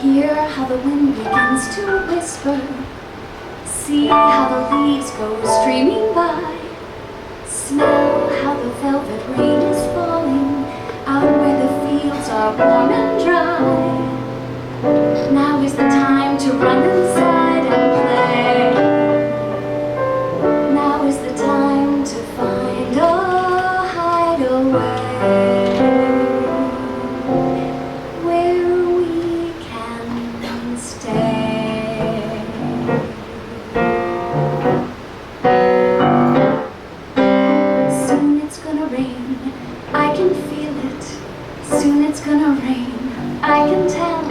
Hear how the wind begins to whisper. See how the leaves go streaming by. Smell how the velvet rain is falling out where the fields are warm and dry. Now is the time to run inside and play. Now is the time to find a hideaway where we can stay. Soon it's gonna rain, I can feel it. Soon it's gonna rain, I can tell.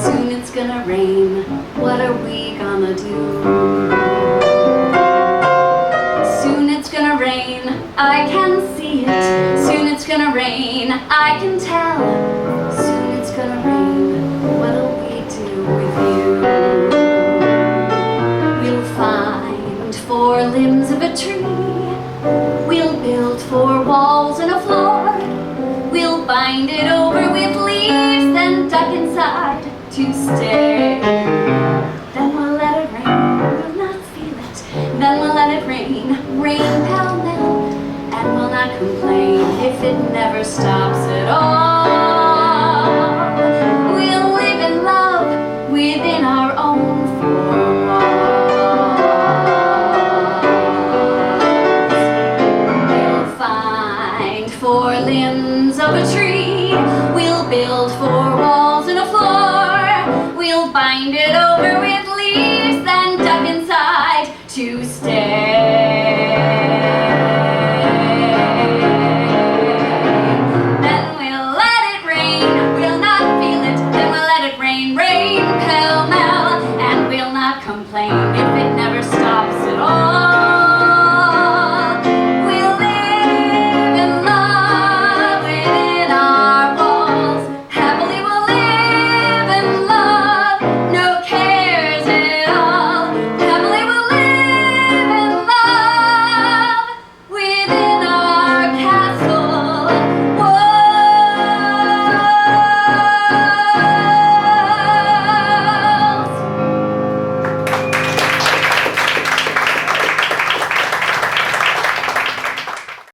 Soon it's gonna rain, what are we gonna do? Soon it's gonna rain, I can see it. Soon it's gonna rain, I can tell. Soon it's gonna rain, what'll we do with you? We'll find 4 limbs of a tree. We'll build 4 walls and a floor. We'll bind it over with leaves, then duck inside to stay. Then we'll let it rain, we'll not feel it. Then we'll let it rain, rain pell-mell, and we'll not complain if it never stops at all. We'll live in love within our own 4 walls. We'll find 4 limbs of a tree. We'll build 4 walls and a floor. We'll bind it over with